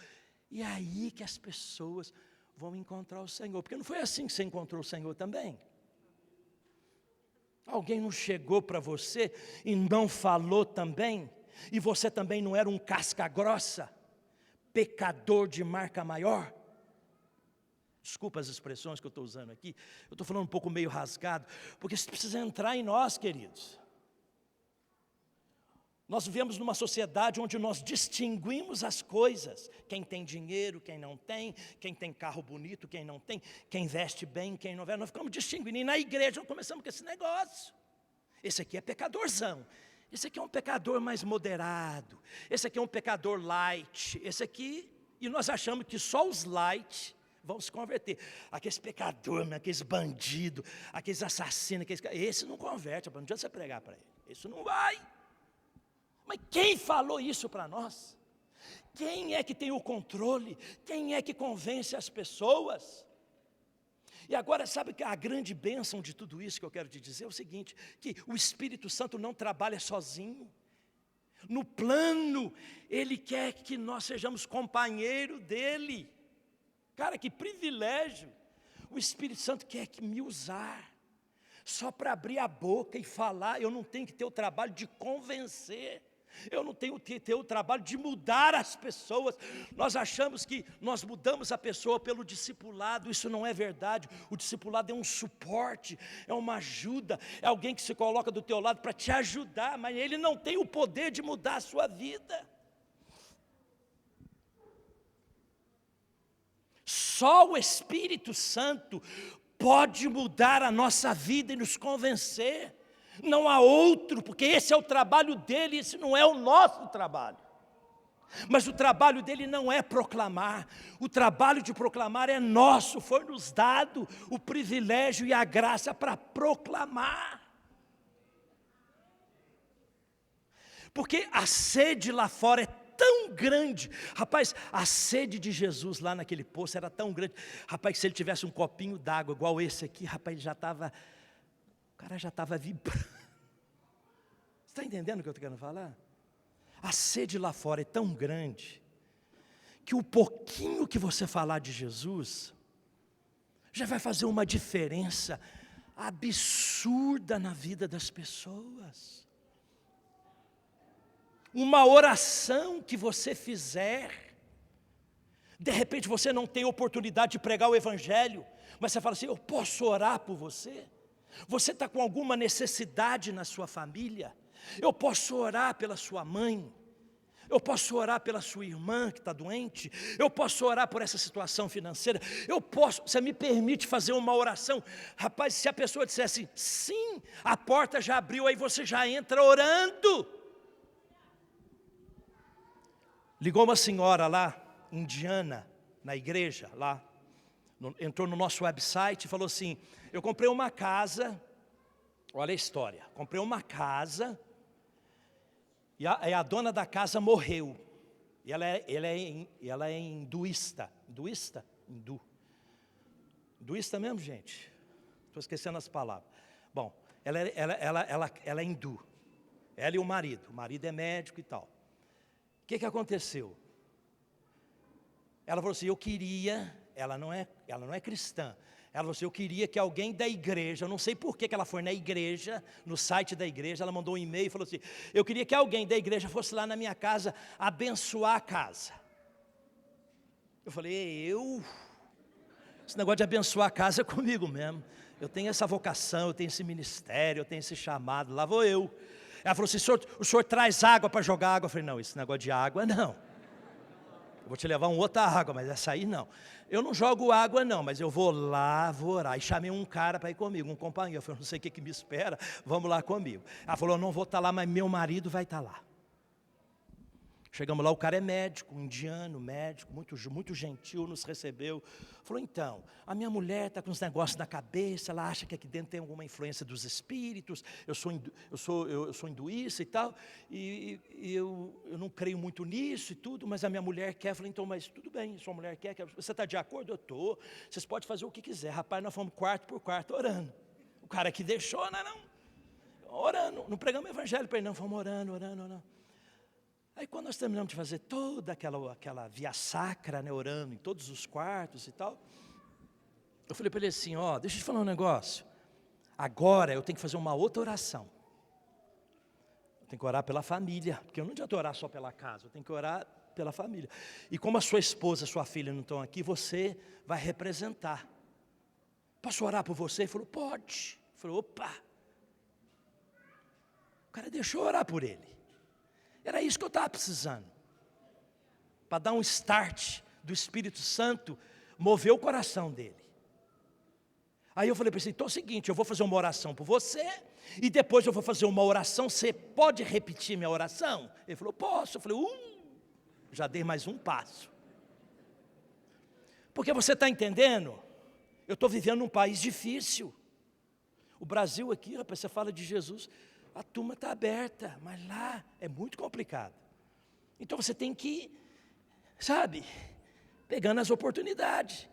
E é aí que as pessoas vão encontrar o Senhor. Porque não foi assim que você encontrou o Senhor também? Alguém não chegou para você e não falou também? E você também não era um casca grossa? Pecador de marca maior? Desculpa as expressões que eu estou usando aqui. Eu estou falando um pouco meio rasgado, porque isso precisa entrar em nós, queridos. Nós vivemos numa sociedade onde nós distinguimos as coisas. Quem tem dinheiro, quem não tem. Quem tem carro bonito, quem não tem. Quem veste bem, quem não veste. Nós ficamos distinguindo. E na igreja nós começamos com esse negócio. Esse aqui é pecadorzão. Esse aqui é um pecador mais moderado, esse aqui é um pecador light, esse aqui, e nós achamos que só os light vão se converter. Aqueles pecadores, aqueles bandidos, aqueles assassinos, esse não converte, não adianta você pregar para ele, isso não vai. Mas quem falou isso para nós? Quem é que tem o controle? Quem é que convence as pessoas? E agora, sabe que a grande bênção de tudo isso que eu quero te dizer é o seguinte, que o Espírito Santo não trabalha sozinho. No plano, Ele quer que nós sejamos companheiro dEle. Cara, que privilégio. O Espírito Santo quer me usar. Só para abrir a boca e falar, eu não tenho que ter o trabalho de convencer. Eu não tenho que ter o trabalho de mudar as pessoas. Nós achamos que nós mudamos a pessoa pelo discipulado. Isso não é verdade. O discipulado é um suporte, é uma ajuda, é alguém que se coloca do teu lado para te ajudar, mas ele não tem o poder de mudar a sua vida. Só o Espírito Santo pode mudar a nossa vida e nos convencer. Não há outro, porque esse é o trabalho dele, esse não é o nosso trabalho. Mas o trabalho dele não é proclamar, o trabalho de proclamar é nosso, foi nos dado o privilégio e a graça para proclamar. Porque a sede lá fora é tão grande, rapaz, a sede de Jesus lá naquele poço era tão grande, rapaz, que se ele tivesse um copinho d'água igual esse aqui, rapaz, ele já estava... O cara já estava vibrando. Você está entendendo o que eu estou querendo falar? A sede lá fora é tão grande, que o pouquinho que você falar de Jesus, já vai fazer uma diferença absurda na vida das pessoas. Uma oração que você fizer, de repente você não tem oportunidade de pregar o Evangelho, mas você fala assim, eu posso orar por você? Você está com alguma necessidade na sua família? Eu posso orar pela sua mãe? Eu posso orar pela sua irmã que está doente? Eu posso orar por essa situação financeira? Eu posso, você me permite fazer uma oração? Rapaz, se a pessoa dissesse sim, a porta já abriu, aí você já entra orando. Ligou uma senhora lá, indiana, na igreja, lá, entrou no nosso website e falou assim, eu comprei uma casa, olha a história, comprei uma casa, e a dona da casa morreu, e ela é hinduísta, hinduísta mesmo, gente, estou esquecendo as palavras, bom, ela é hindu, ela e o marido é médico e tal. O que aconteceu? Ela falou assim, eu queria, ela não é cristã, ela falou assim, eu queria que alguém da igreja, eu não sei por que ela foi na igreja, no site da igreja, ela mandou um e-mail e falou assim, eu queria que alguém da igreja fosse lá na minha casa, abençoar a casa. Eu falei, esse negócio de abençoar a casa é comigo mesmo, eu tenho essa vocação, eu tenho esse ministério, eu tenho esse chamado, lá vou eu. Ela falou assim, o senhor traz água para jogar água? Eu falei, não, esse negócio de água não. Eu vou te levar outra água, mas essa aí não. Eu não jogo água não, mas eu vou lá, vou orar. E chamei um cara para ir comigo, um companheiro. Eu falei, não sei o que me espera, vamos lá comigo. Ela falou, eu não vou estar lá, mas meu marido vai estar lá. Chegamos lá, o cara é médico, um indiano, médico, muito gentil, nos recebeu. Falou, então, a minha mulher está com uns negócios na cabeça, ela acha que aqui dentro tem alguma influência dos espíritos, eu sou hinduísta e tal, e eu não creio muito nisso e tudo, mas a minha mulher quer. Eu falei, então, mas tudo bem, sua mulher quer, você está de acordo? Eu estou, vocês podem fazer o que quiser. Rapaz, nós fomos quarto por quarto orando. O cara que deixou, não, orando, não pregamos o evangelho para ele, não, fomos orando. Aí quando nós terminamos de fazer toda aquela via sacra, né, orando em todos os quartos e tal, eu falei para ele assim, deixa eu te falar um negócio, agora eu tenho que fazer uma outra oração, eu tenho que orar pela família, porque eu não adianta orar só pela casa, eu tenho que orar pela família, e como a sua esposa, sua filha não estão aqui, você vai representar, posso orar por você? Ele falou, pode. Eu falei, opa, o cara deixou eu orar por ele. Era isso que eu estava precisando, para dar um start do Espírito Santo, mover o coração dele. Aí eu falei para ele, então é o seguinte, eu vou fazer uma oração por você, e depois eu vou fazer uma oração, você pode repetir minha oração? Ele falou, posso. Eu falei, já dei mais um passo. Porque você está entendendo? Eu estou vivendo num país difícil. O Brasil aqui, rapaz, você fala de Jesus, a turma está aberta, mas lá é muito complicado. Então você tem que ir, sabe, pegando as oportunidades.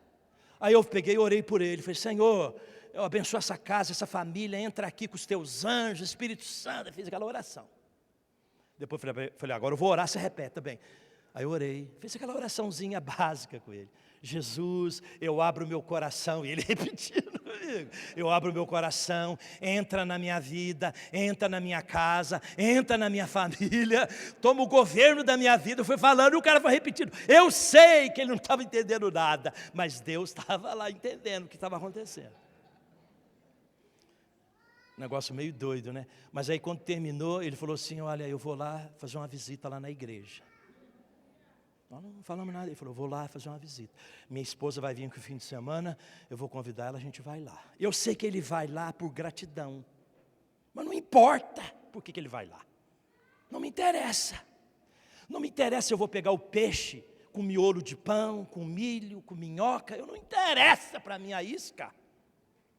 Aí eu peguei e orei por ele, falei, Senhor, eu abençoo essa casa, essa família, entra aqui com os teus anjos, Espírito Santo, eu fiz aquela oração. Depois falei, agora eu vou orar, você repete também. Aí eu orei, fiz aquela oraçãozinha básica com ele. Jesus, eu abro o meu coração, e ele repetindo comigo, eu abro o meu coração, entra na minha vida, entra na minha casa, entra na minha família, toma o governo da minha vida. Eu fui falando e o cara foi repetindo. Eu sei que ele não estava entendendo nada, mas Deus estava lá entendendo o que estava acontecendo. Negócio meio doido, né? Mas aí quando terminou, ele falou assim, olha, eu vou lá fazer uma visita lá na igreja. Nós não falamos nada, ele falou, vou lá fazer uma visita. Minha esposa vai vir aqui no fim de semana, eu vou convidar ela, a gente vai lá. Eu sei que ele vai lá por gratidão, mas não importa por que ele vai lá. Não me interessa. Não me interessa se eu vou pegar o peixe com miolo de pão, com milho, com minhoca, não interessa para mim a isca.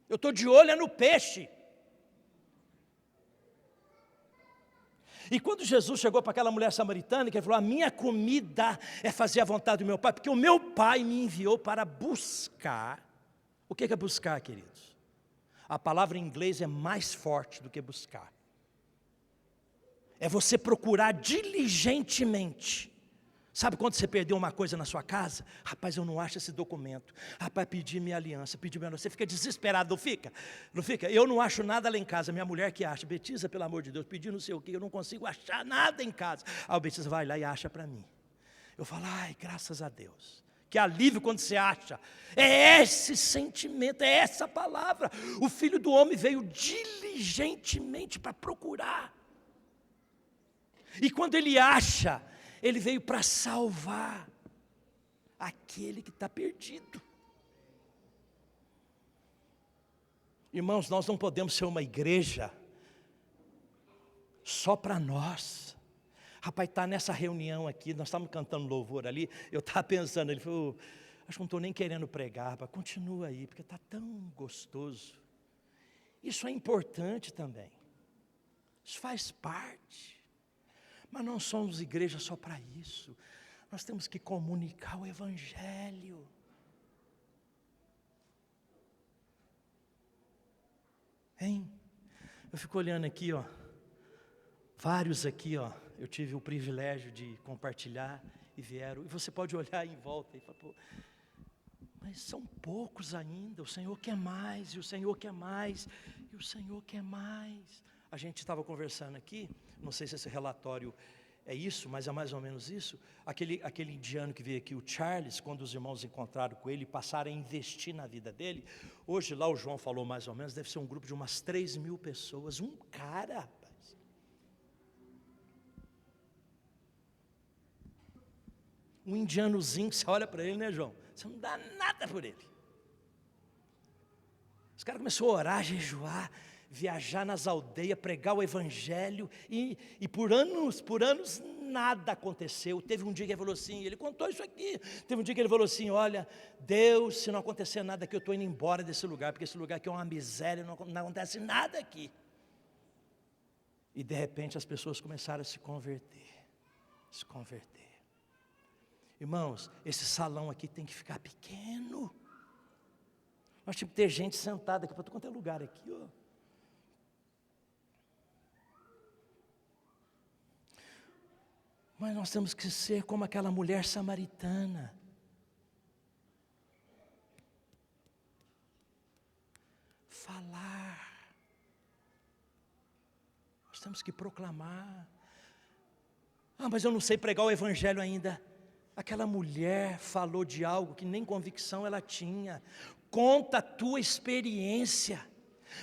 Eu estou de olho no peixe. E quando Jesus chegou para aquela mulher samaritana, que ele falou, a minha comida é fazer a vontade do meu Pai, porque o meu Pai me enviou para buscar. O que é buscar, queridos? A palavra em inglês é mais forte do que buscar. É você procurar diligentemente. Sabe quando você perdeu uma coisa na sua casa? Rapaz, eu não acho esse documento. Rapaz, pedi minha aliança, pedi minha aliança. Você fica desesperado, não fica? Não fica? Eu não acho nada lá em casa. Minha mulher que acha. Betisa, pelo amor de Deus, pedi não sei o quê. Eu não consigo achar nada em casa. Aí o Betisa vai lá e acha para mim. Eu falo, ai, graças a Deus. Que alívio quando você acha. É esse sentimento, é essa palavra. O Filho do Homem veio diligentemente para procurar. E quando ele acha, ele veio para salvar aquele que está perdido. Irmãos, nós não podemos ser uma igreja só para nós. Rapaz, está nessa reunião aqui, nós estávamos cantando louvor ali, eu estava pensando, ele falou, acho que não estou nem querendo pregar, rapaz, continua aí, porque está tão gostoso. Isso é importante também. Isso faz parte. Mas não somos igreja só para isso. Nós temos que comunicar o Evangelho. Hein? Eu fico olhando aqui, ó. Vários aqui, ó. Eu tive o privilégio de compartilhar e vieram. E você pode olhar em volta e falar, pô, mas são poucos ainda. O Senhor quer mais, e o Senhor quer mais, e o Senhor quer mais. A gente estava conversando aqui, não sei se esse relatório é isso, mas é mais ou menos isso. Aquele indiano que veio aqui, o Charles, quando os irmãos encontraram com ele e passaram a investir na vida dele, hoje lá o João falou mais ou menos, deve ser um grupo de umas 3.000 pessoas, um cara, rapaz. Um indianozinho, você olha para ele, né, João? Você não dá nada por ele. Os caras começaram a orar, jejuar, viajar nas aldeias, pregar o Evangelho, e por anos nada aconteceu. Teve um dia que ele falou assim, ele contou isso aqui, teve um dia que ele falou assim, olha, Deus, se não acontecer nada aqui, eu estou indo embora desse lugar, porque esse lugar aqui é uma miséria, não acontece nada aqui. E de repente as pessoas começaram a se converter. Irmãos, esse salão aqui tem que ficar pequeno. Nós temos que ter gente sentada aqui, para todo quanto é lugar aqui, ó. Mas nós temos que ser como aquela mulher samaritana. Falar. Nós temos que proclamar. Ah, mas eu não sei pregar o Evangelho ainda. Aquela mulher falou de algo que nem convicção ela tinha. Conta a tua experiência.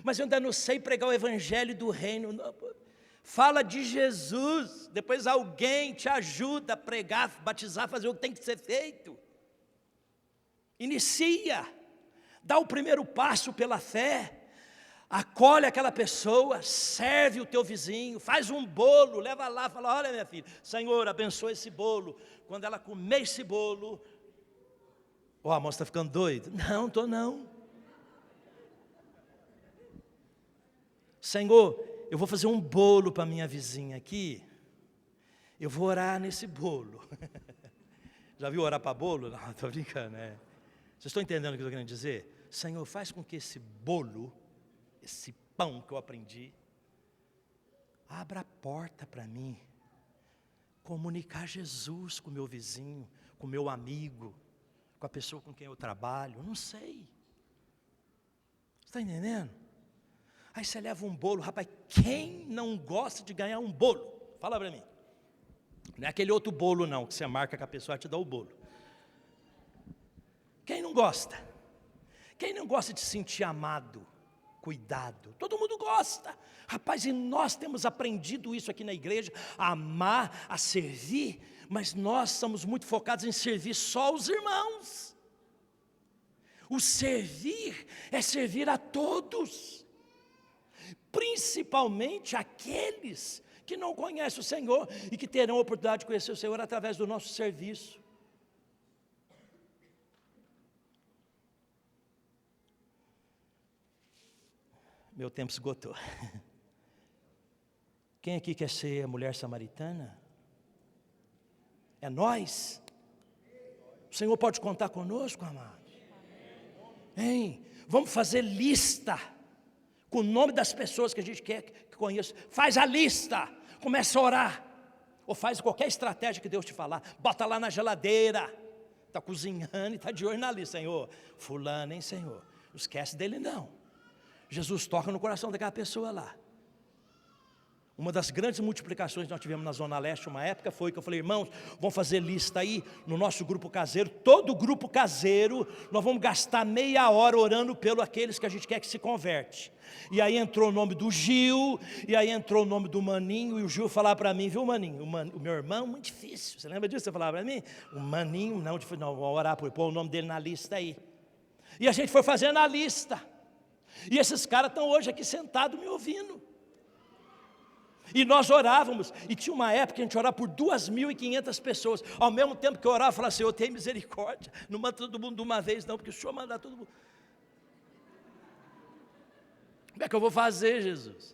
Mas eu ainda não sei pregar o Evangelho do reino. Não. Fala de Jesus, depois alguém te ajuda a pregar, batizar, fazer o que tem que ser feito. Inicia. dá o primeiro passo pela fé, acolhe aquela pessoa, serve o teu vizinho, faz um bolo, leva lá, fala, olha minha filha, Senhor, abençoa esse bolo. Quando ela comer esse bolo, a moça está ficando doida? Não, estou não. Senhor, eu vou fazer um bolo para minha vizinha aqui, eu vou orar nesse bolo. Já viu orar para bolo? Não, estou brincando, né? Vocês estão entendendo o que eu estou querendo dizer? Senhor, faz com que esse bolo, esse pão que eu aprendi, abra a porta para mim, comunicar Jesus com o meu vizinho, com o meu amigo, com a pessoa com quem eu trabalho, eu não sei. Você está entendendo? Aí você leva um bolo, rapaz, quem não gosta de ganhar um bolo? Fala para mim. Não é aquele outro bolo não, que você marca que a pessoa te dá o bolo. Quem não gosta? Quem não gosta de se sentir amado, cuidado? Todo mundo gosta. Rapaz, e nós temos aprendido isso aqui na igreja, a amar, a servir, mas nós estamos muito focados em servir só os irmãos. O servir é servir a todos, principalmente aqueles que não conhecem o Senhor e que terão a oportunidade de conhecer o Senhor através do nosso serviço. Meu tempo esgotou. Quem aqui quer ser a mulher samaritana? É nós? O Senhor pode contar conosco, amados? Hein? Vamos fazer lista com o nome das pessoas que a gente quer que conheça. Faz a lista, começa a orar, ou faz qualquer estratégia que Deus te falar, bota lá na geladeira, está cozinhando e está de olho na lista, Senhor, fulano, hein, Senhor, não esquece dele não. Jesus toca no coração daquela pessoa lá. Uma das grandes multiplicações que nós tivemos na Zona Leste, uma época, foi que eu falei, irmãos, vamos fazer lista aí no nosso grupo caseiro, todo grupo caseiro, nós vamos gastar meia hora orando pelo aqueles que a gente quer que se converte. E aí entrou o nome do Gil, e aí entrou o nome do Maninho, e o Gil falava para mim, viu Maninho, o meu irmão, muito difícil, você lembra disso? Você falava para mim? O Maninho, não, vou orar por pôr o nome dele na lista aí. E a gente foi fazendo a lista, e esses caras estão hoje aqui sentados me ouvindo. E nós orávamos, e tinha uma época que a gente orava por 2.500 pessoas, ao mesmo tempo que eu orava, eu falava, Senhor, tem misericórdia, não manda todo mundo de uma vez não, porque o Senhor mandar todo mundo. Como é que eu vou fazer, Jesus?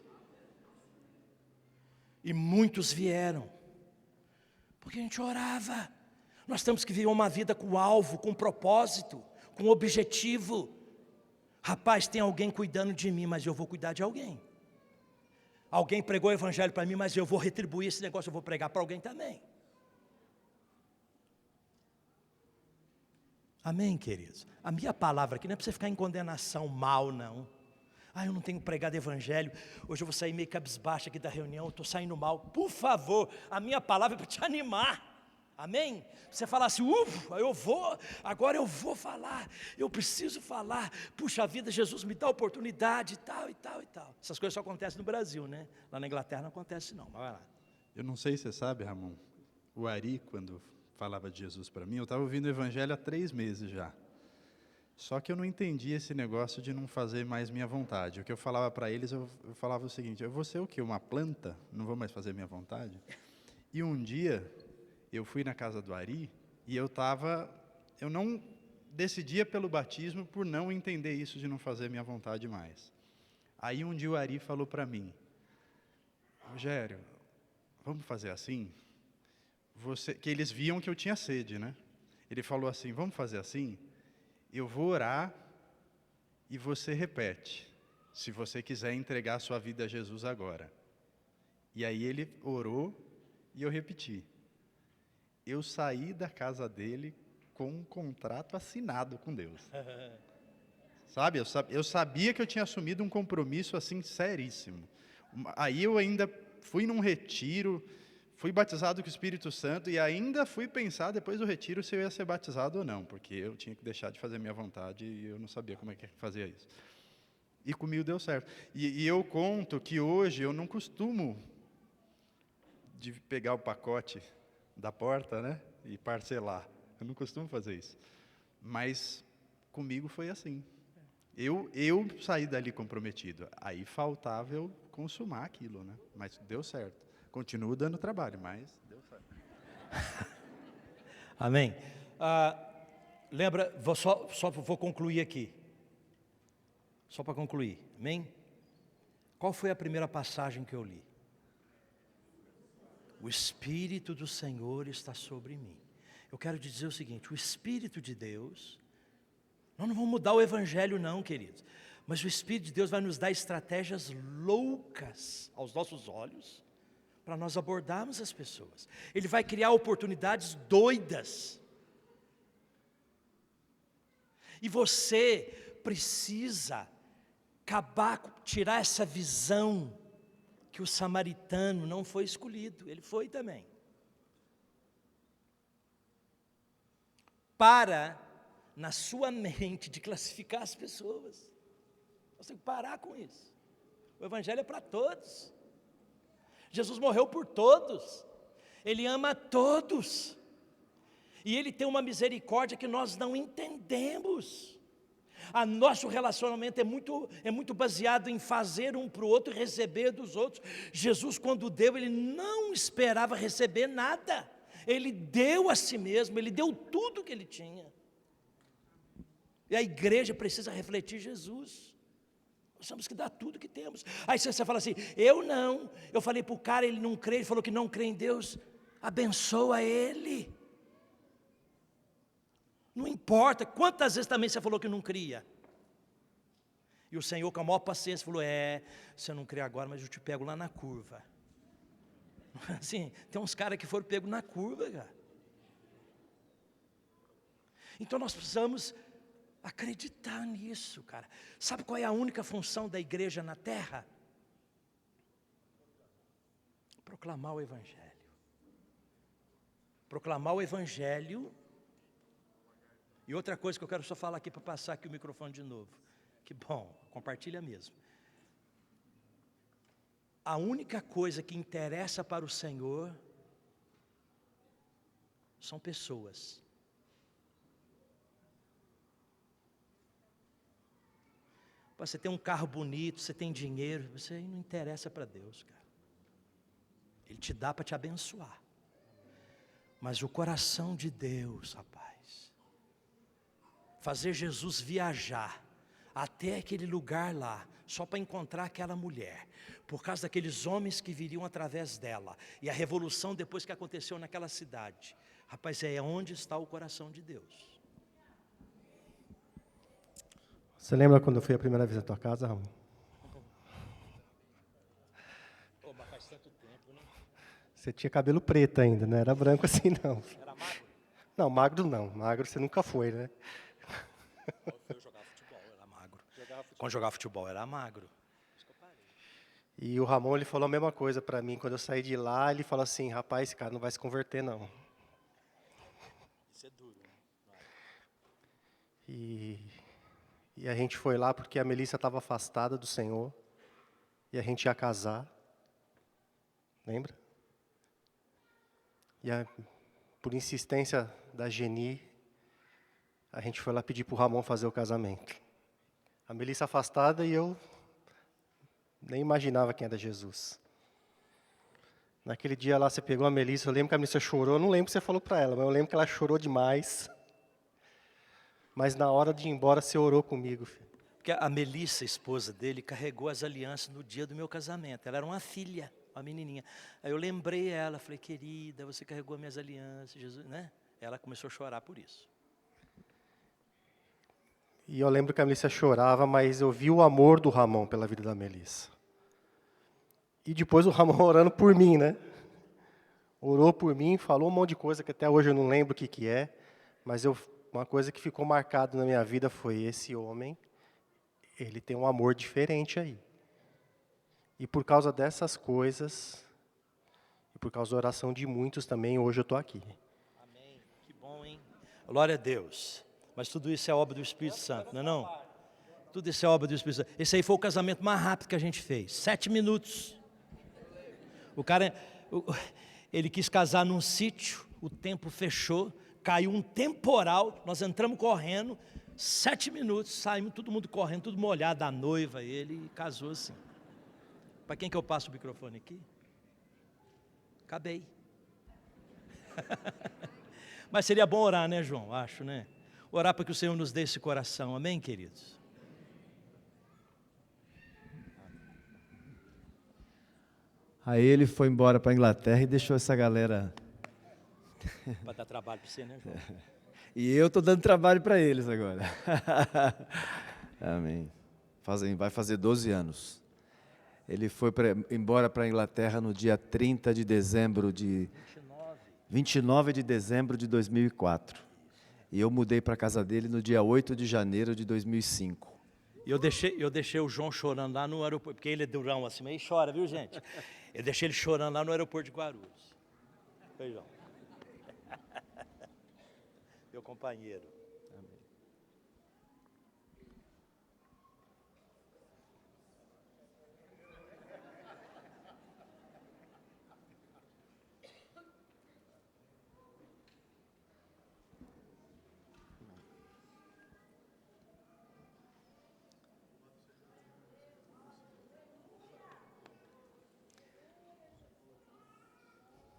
E muitos vieram, porque a gente orava. Nós temos que viver uma vida com alvo, com propósito, com objetivo. Rapaz, tem alguém cuidando de mim, mas eu vou cuidar de alguém. Alguém pregou o evangelho para mim, mas eu vou retribuir esse negócio, eu vou pregar para alguém também. Amém, queridos? A minha palavra aqui não é para você ficar em condenação mal, não. Eu não tenho pregado evangelho, hoje eu vou sair meio cabisbaixo aqui da reunião, eu estou saindo mal. Por favor, a minha palavra é para te animar. Amém? Você falar assim, agora eu vou falar, eu preciso falar, puxa vida, Jesus me dá a oportunidade, e tal, e tal, e tal. Essas coisas só acontecem no Brasil, né? Lá na Inglaterra não acontece não, mas vai lá. Eu não sei se você sabe, Ramon, o Ari, quando falava de Jesus para mim, eu estava ouvindo o evangelho há 3 meses já. Só que eu não entendi esse negócio de não fazer mais minha vontade. O que eu falava para eles, eu falava o seguinte, eu vou ser o quê? Uma planta? Não vou mais fazer minha vontade? E um dia eu fui na casa do Ari e eu não decidia pelo batismo por não entender isso de não fazer minha vontade mais. Aí um dia o Ari falou para mim, Rogério, vamos fazer assim? Que eles viam que eu tinha sede, né? Ele falou assim, vamos fazer assim? Eu vou orar e você repete, se você quiser entregar a sua vida a Jesus agora. E aí ele orou e eu repeti. Eu saí da casa dele com um contrato assinado com Deus. Sabe, eu sabia que eu tinha assumido um compromisso assim seríssimo. Aí eu ainda fui num retiro, fui batizado com o Espírito Santo e ainda fui pensar depois do retiro se eu ia ser batizado ou não, porque eu tinha que deixar de fazer minha vontade e eu não sabia como é que fazia isso. E comigo deu certo. E eu conto que hoje eu não costumo de pegar o pacote da porta, né, e parcelar. Eu não costumo fazer isso. Mas comigo foi assim. Eu saí dali comprometido. Aí faltava eu consumar aquilo, né? Mas deu certo. Continuo dando trabalho, mas deu certo. Amém. Lembra, só vou concluir aqui. Só para concluir, amém? Qual foi a primeira passagem que eu li? O Espírito do Senhor está sobre mim. Eu quero dizer o seguinte, o Espírito de Deus, nós não vamos mudar o Evangelho não, queridos, mas o Espírito de Deus vai nos dar estratégias loucas aos nossos olhos, para nós abordarmos as pessoas. Ele vai criar oportunidades doidas. E você precisa tirar essa visão que o samaritano não foi escolhido, ele foi também. Para, na sua mente, de classificar as pessoas. Você tem que parar com isso. O Evangelho é para todos. Jesus morreu por todos. Ele ama todos. E Ele tem uma misericórdia que nós não entendemos. Nosso relacionamento é muito baseado em fazer um para o outro e receber dos outros. Jesus, quando deu, Ele não esperava receber nada. Ele deu a si mesmo, Ele deu tudo que Ele tinha. E a igreja precisa refletir Jesus. Nós temos que dar tudo que temos. Aí você fala assim, eu falei para o cara, ele não crê, ele falou que não crê em Deus, abençoa ele. Não importa, quantas vezes também você falou que não cria. E o Senhor com a maior paciência falou, você não crê agora, mas eu te pego lá na curva. Assim, tem uns caras que foram pegos na curva, cara. Então nós precisamos acreditar nisso, cara. Sabe qual é a única função da igreja na terra? Proclamar o Evangelho. Proclamar o Evangelho. E outra coisa que eu quero só falar aqui, para passar aqui o microfone de novo. Que bom, compartilha mesmo. A única coisa que interessa para o Senhor são pessoas. Você tem um carro bonito, você tem dinheiro, você não interessa para Deus, cara. Ele te dá para te abençoar. Mas o coração de Deus, rapaz, fazer Jesus viajar até aquele lugar lá, só para encontrar aquela mulher, por causa daqueles homens que viriam através dela, e a revolução depois que aconteceu naquela cidade, rapaz, é onde está o coração de Deus. Você lembra quando eu fui a primeira vez à tua casa, Ramon? Mas faz tanto tempo, né? Você tinha cabelo preto ainda, não era branco assim não. Era magro? Não, magro não, magro você nunca foi, né? Eu jogava futebol, era magro. Quando jogava futebol, era magro. E o Ramon, ele falou a mesma coisa para mim, quando eu saí de lá, ele falou assim, rapaz, esse cara não vai se converter não. Isso é duro, né? E a gente foi lá porque a Melissa estava afastada do Senhor, e a gente ia casar, lembra? E por insistência da Geni, a gente foi lá pedir para o Ramon fazer o casamento. A Melissa afastada e eu nem imaginava quem era Jesus. Naquele dia lá você pegou a Melissa, eu lembro que a Melissa chorou, eu não lembro o que você falou para ela, mas eu lembro que ela chorou demais. Mas na hora de ir embora você orou comigo, filho. Porque a Melissa, esposa dele, carregou as alianças no dia do meu casamento. Ela era uma filha, uma menininha. Aí eu lembrei ela, falei, querida, você carregou minhas alianças, Jesus, né? Ela começou a chorar por isso. E eu lembro que a Melissa chorava, mas eu vi o amor do Ramon pela vida da Melissa. E depois o Ramon orando por mim, né? Orou por mim, falou um monte de coisa que até hoje eu não lembro o que é, mas uma coisa que ficou marcada na minha vida foi esse homem, ele tem um amor diferente aí. E por causa dessas coisas, e por causa da oração de muitos também, hoje eu estou aqui. Amém, que bom, hein? Glória a Deus. Mas tudo isso é obra do Espírito Santo, não é não? Tudo isso é obra do Espírito Santo. Esse aí foi o casamento mais rápido que a gente fez, 7 minutos. O cara, ele quis casar num sítio, o tempo fechou, caiu um temporal, nós entramos correndo, 7 minutos, saímos, todo mundo correndo, tudo molhado, a noiva, ele casou assim. Para quem que eu passo o microfone aqui? Acabei. Mas seria bom orar, né, João? Acho, né? Orar para que o Senhor nos dê esse coração, amém, queridos? Aí ele foi embora para a Inglaterra e deixou essa galera. Para dar trabalho para você, né, João? E eu estou dando trabalho para eles agora. Amém. Vai fazer 12 anos. Ele foi embora para a Inglaterra no dia 30 de dezembro de... 29 de dezembro de 2004. E eu mudei para a casa dele no dia 8 de janeiro de 2005. E eu deixei o João chorando lá no aeroporto, porque ele é durão assim, mas ele chora, viu, gente? Eu deixei ele chorando lá no aeroporto de Guarulhos. Foi, João. Meu companheiro. Amém.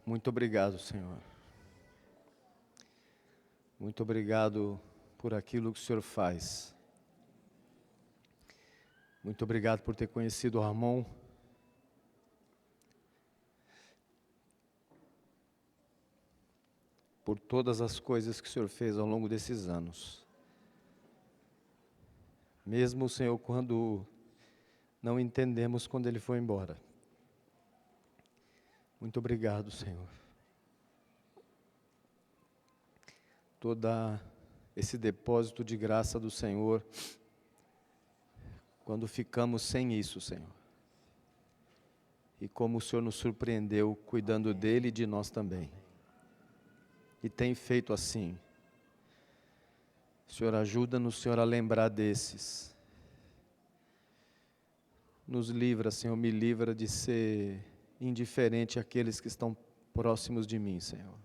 Muito obrigado, Senhor. Muito obrigado por aquilo que o Senhor faz. Muito obrigado por ter conhecido o Ramon. Por todas as coisas que o Senhor fez ao longo desses anos. Mesmo, Senhor, quando não entendemos quando Ele foi embora. Muito obrigado, Senhor. Todo esse depósito de graça do Senhor, quando ficamos sem isso, Senhor. E como o Senhor nos surpreendeu cuidando dele e de nós também. E tem feito assim. Senhor, ajuda-nos, Senhor, a lembrar desses. Nos livra, Senhor, me livra de ser indiferente àqueles que estão próximos de mim, Senhor.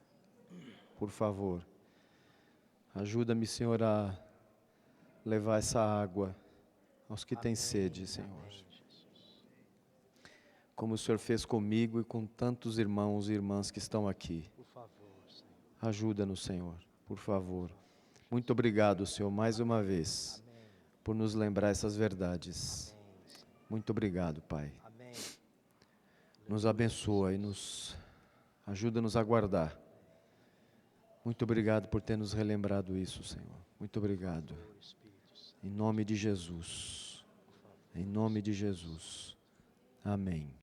Por favor. Ajuda-me, Senhor, a levar essa água aos que têm sede, Senhor. Como o Senhor fez comigo e com tantos irmãos e irmãs que estão aqui. Por favor, Senhor. Ajuda-nos, Senhor, por favor. Muito obrigado, Senhor, mais uma vez, por nos lembrar essas verdades. Muito obrigado, Pai. Amém. Nos abençoa e nos ajuda-nos a guardar. Muito obrigado por ter nos relembrado isso, Senhor. Muito obrigado. Em nome de Jesus. Em nome de Jesus. Amém.